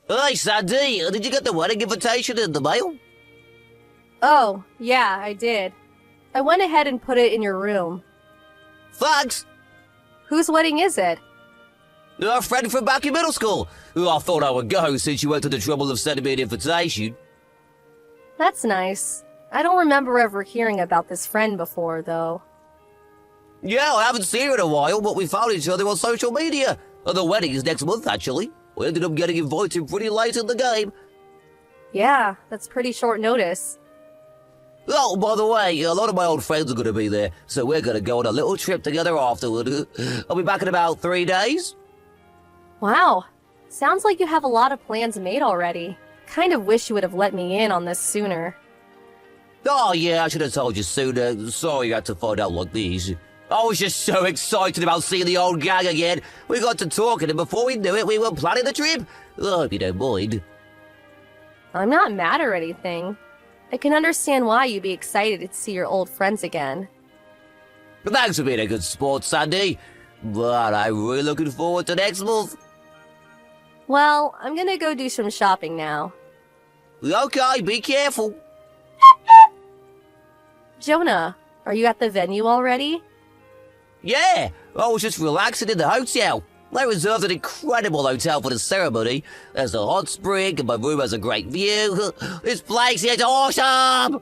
Hey, Sandy, did you get the wedding invitation in the mail? Oh, yeah, I did. I went ahead and put it in your room. Thanks. Whose wedding is it? A friend from back in middle school, who I thought I would go since you went to the trouble of sending me an invitation. That's nice. I don't remember ever hearing about this friend before, though. Yeah, I haven't seen her in a while, but we found each other on social media. The wedding is next month, actually. We ended up getting invited pretty late in the game. Yeah, that's pretty short notice. Oh, by the way, a lot of my old friends are going to be there, so we're going to go on a little trip together afterward. I'll be back in about 3 days. Wow, sounds like you have a lot of plans made already. Kind of wish you would have let me in on this sooner. Oh, yeah, I should have told you sooner. Sorry you had to find out like this. I was just so excited about seeing the old gang again. We got to talking, and before we knew it, we were planning the trip. I hope you don't mind. I'm not mad or anything. I can understand why you'd be excited to see your old friends again. But thanks for being a good sport, Sandy. But I'm really looking forward to next month. Well, I'm gonna go do some shopping now. Okay, be careful. Jonah, are you at the venue already? Yeah, I was just relaxing in the hotel. They reserved an incredible hotel for the ceremony. There's a hot spring, and my room has a great view. This place is awesome!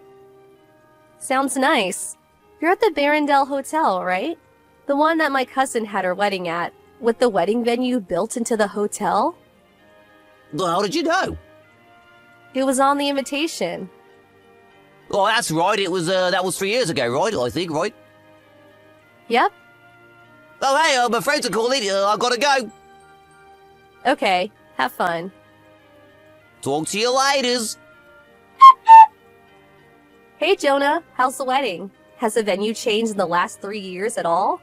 Sounds nice. You're at the Barrendale Hotel, right? The one that my cousin had her wedding at, with the wedding venue built into the hotel? Well, how did you know? It was on the invitation. Oh, that's right. That was 3 years ago, right? I think, right? Yep. Oh, hey, my friends are calling. I've got to go. Okay, have fun. Talk to you later. Hey Jonah, how's the wedding? Has the venue changed in the last 3 years at all?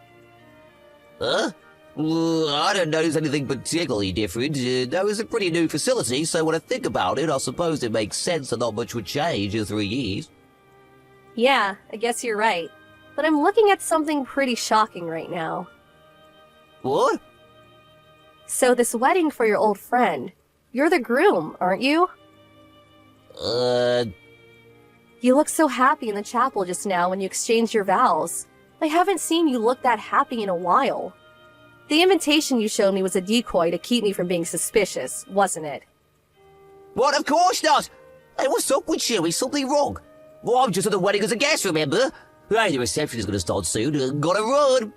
Huh? I don't notice anything particularly different. That was a pretty new facility, so when I think about it, I suppose it makes sense that not much would change in 3 years. Yeah, I guess you're right. But I'm looking at something pretty shocking right now. What? So this wedding for your old friend, you're the groom, aren't you? You looked so happy in the chapel just now when you exchanged your vows. I haven't seen you look that happy in a while. The invitation you showed me was a decoy to keep me from being suspicious, wasn't it? What? Of course not! Hey, what's up with you? Is something wrong? Well, I'm just at the wedding as a guest, remember? Hey, the reception is going to start soon. Gotta run!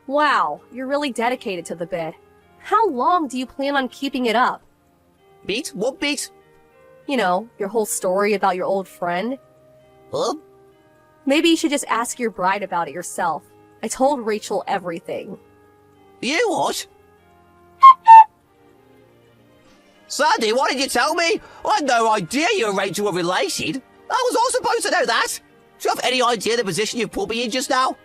Wow, you're really dedicated to the bit. How long do you plan on keeping it up? Bit? What bit? You know, your whole story about your old friend. Huh? Maybe you should just ask your bride about it yourself. I told Rachel everything. You what? Sandy, why didn't you tell me? I had no idea you and Rachel were related. I was all supposed to know that. Do you have any idea the position you put me in just now?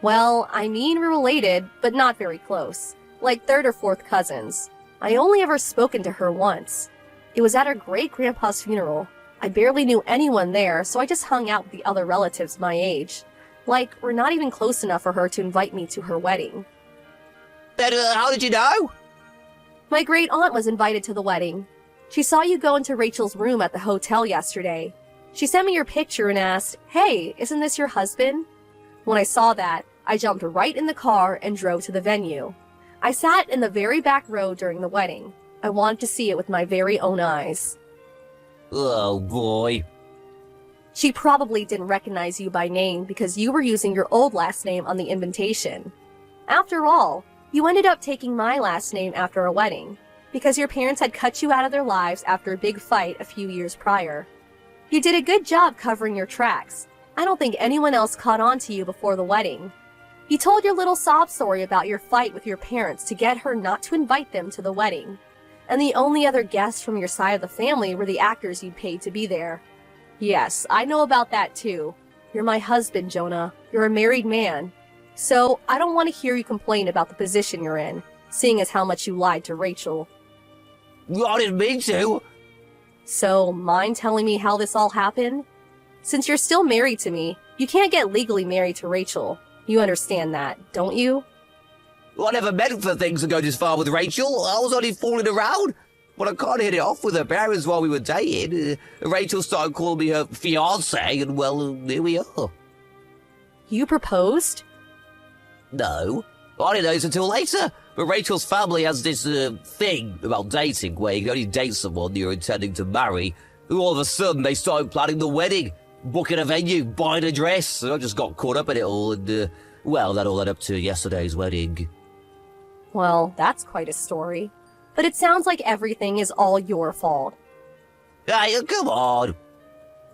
Well, I mean we're related, but not very close. Like third or fourth cousins. I only ever spoken to her once. It was at her great-grandpa's funeral. I barely knew anyone there, so I just hung out with the other relatives my age. Like, we're not even close enough for her to invite me to her wedding. But how did you know? My great-aunt was invited to the wedding. She saw you go into Rachel's room at the hotel yesterday. She sent me your picture and asked, "Hey, isn't this your husband?" When I saw that, I jumped right in the car and drove to the venue. I sat in the very back row during the wedding. I wanted to see it with my very own eyes. Oh, boy. She probably didn't recognize you by name because you were using your old last name on the invitation. After all, you ended up taking my last name after a wedding, because your parents had cut you out of their lives after a big fight a few years prior. You did a good job covering your tracks. I don't think anyone else caught on to you before the wedding. You told your little sob story about your fight with your parents to get her not to invite them to the wedding. And the only other guests from your side of the family were the actors you paid to be there. Yes, I know about that too. You're my husband, Jonah. You're a married man. So, I don't want to hear you complain about the position you're in, seeing as how much you lied to Rachel. I didn't mean to. So, mind telling me how this all happened? Since you're still married to me, you can't get legally married to Rachel. You understand that, don't you? I never meant for things to go this far with Rachel. I was only fooling around. Well, I can't hit it off with her parents while we were dating. Rachel started calling me her fiancé, and well, here we are. You proposed? No, I didn't know this until later. But Rachel's family has this thing about dating where you can only date someone you're intending to marry. And all of a sudden, they started planning the wedding, booking a venue, buying a dress. So I just got caught up in it all, and well, that all led up to yesterday's wedding. Well, that's quite a story. But it sounds like everything is all your fault. Hey, come on.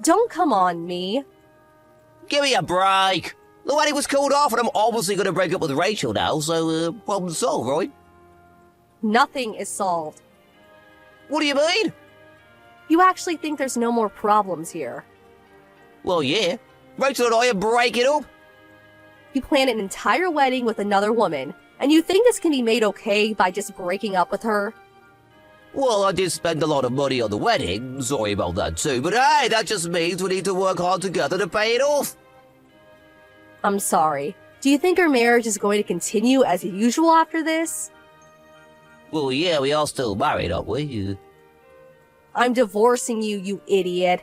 Don't come on me. Give me a break. The wedding was called off and I'm obviously going to break up with Rachel now, so problem solved, right? Nothing is solved. What do you mean? You actually think there's no more problems here. Well, yeah. Rachel and I are breaking up. You plan an entire wedding with another woman, and you think this can be made okay by just breaking up with her? Well, I did spend a lot of money on the wedding, sorry about that too, but hey, that just means we need to work hard together to pay it off. I'm sorry. Do you think our marriage is going to continue as usual after this? Well, yeah, we are still married, aren't we? I'm divorcing you, you idiot.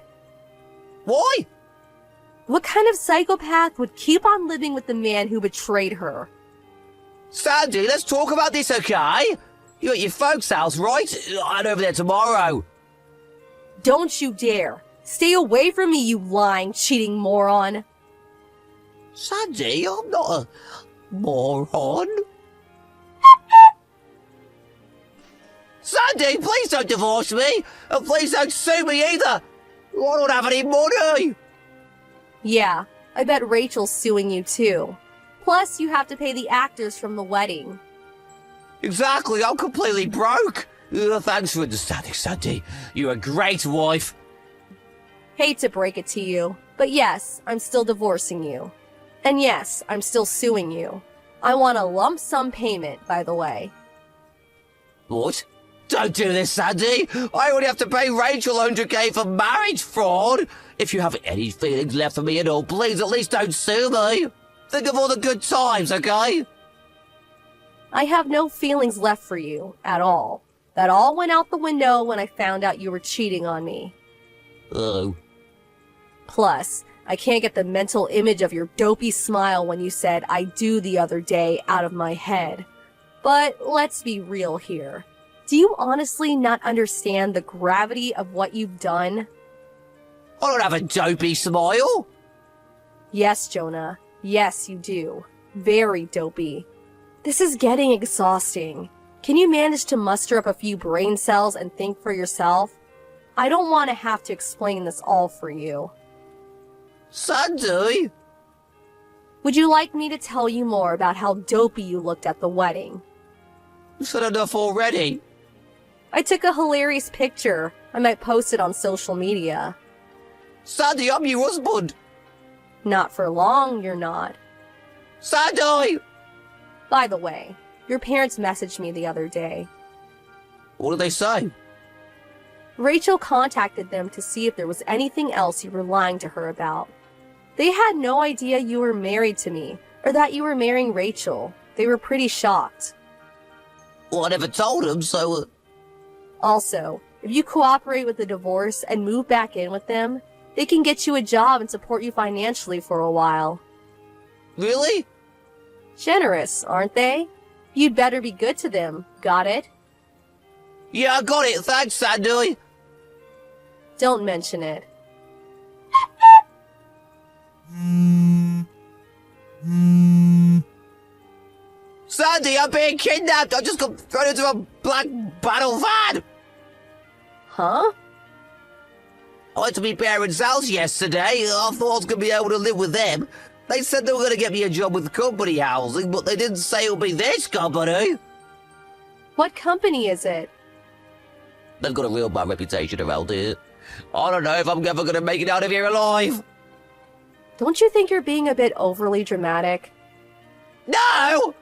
Why? What kind of psychopath would keep on living with the man who betrayed her? Sandy, let's talk about this, okay? You're at your folks' house, right? I'm over there tomorrow. Don't you dare. Stay away from me, you lying, cheating moron. Sandy, I'm not a moron. Sandy, please don't divorce me. And please don't sue me either. I don't have any money. Yeah, I bet Rachel's suing you too. Plus, you have to pay the actors from the wedding. Exactly, I'm completely broke. Thanks for understanding, Sandy. You're a great wife. Hate to break it to you, but yes, I'm still divorcing you. And yes, I'm still suing you. I want a lump sum payment, by the way. What? Don't do this, Sandy. I only have to pay Rachel 100k for marriage fraud. If you have any feelings left for me at all, please at least don't sue me. Think of all the good times, okay? I have no feelings left for you, at all. That all went out the window when I found out you were cheating on me. Oh. Plus, I can't get the mental image of your dopey smile when you said "I do" the other day out of my head. But let's be real here. Do you honestly not understand the gravity of what you've done? I don't have a dopey smile. Yes, Jonah. Yes, you do. Very dopey. This is getting exhausting. Can you manage to muster up a few brain cells and think for yourself? I don't want to have to explain this all for you. Sandy? Would you like me to tell you more about how dopey you looked at the wedding? You said enough already. I took a hilarious picture. I might post it on social media. Sandy, I'm your husband. Not for long, you're not. Sandy! By the way, your parents messaged me the other day. What did they say? Rachel contacted them to see if there was anything else you were lying to her about. They had no idea you were married to me, or that you were marrying Rachel. They were pretty shocked. Well, I never told them, so... Also, if you cooperate with the divorce and move back in with them, they can get you a job and support you financially for a while. Really? Generous, aren't they? You'd better be good to them, got it? Yeah, I got it. Thanks, Sandy. Don't mention it. Sandy, I'm being kidnapped. I just got thrown into a black battle van. Huh? I went to my parents' house yesterday. I thought I was going to be able to live with them. They said they were going to get me a job with company housing, but they didn't say it'll be this company. What company is it? They've got a real bad reputation around here. I don't know if I'm ever going to make it out of here alive. Don't you think you're being a bit overly dramatic? No!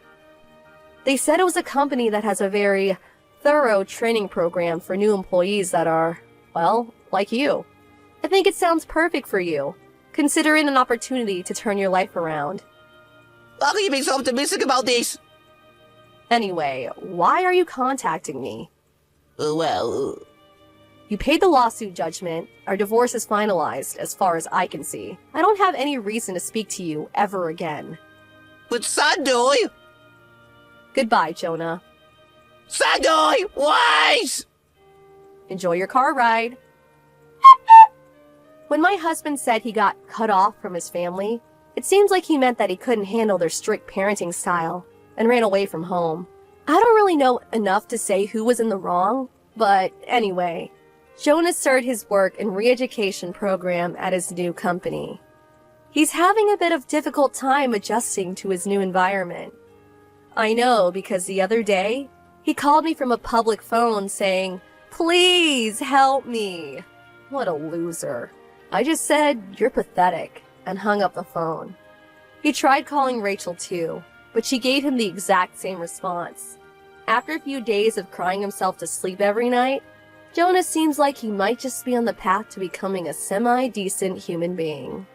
They said it was a company that has a very thorough training program for new employees that are, well, like you. I think it sounds perfect for you. Consider it an opportunity to turn your life around. How can you be so optimistic about this? Anyway, why are you contacting me? Well, You paid the lawsuit judgment. Our divorce is finalized, as far as I can see. I don't have any reason to speak to you ever again. but Sandoy! Goodbye, Jonah. Sandoy, wait! Enjoy your car ride. When my husband said he got cut off from his family, it seems like he meant that he couldn't handle their strict parenting style and ran away from home. I don't really know enough to say who was in the wrong, but anyway, Jonah started his work and re-education program at his new company. He's having a bit of difficult time adjusting to his new environment. I know because the other day, he called me from a public phone saying, "Please help me." What a loser. I just said, "You're pathetic," and hung up the phone. He tried calling Rachel too, but she gave him the exact same response. After a few days of crying himself to sleep every night, Jonah seems like he might just be on the path to becoming a semi-decent human being.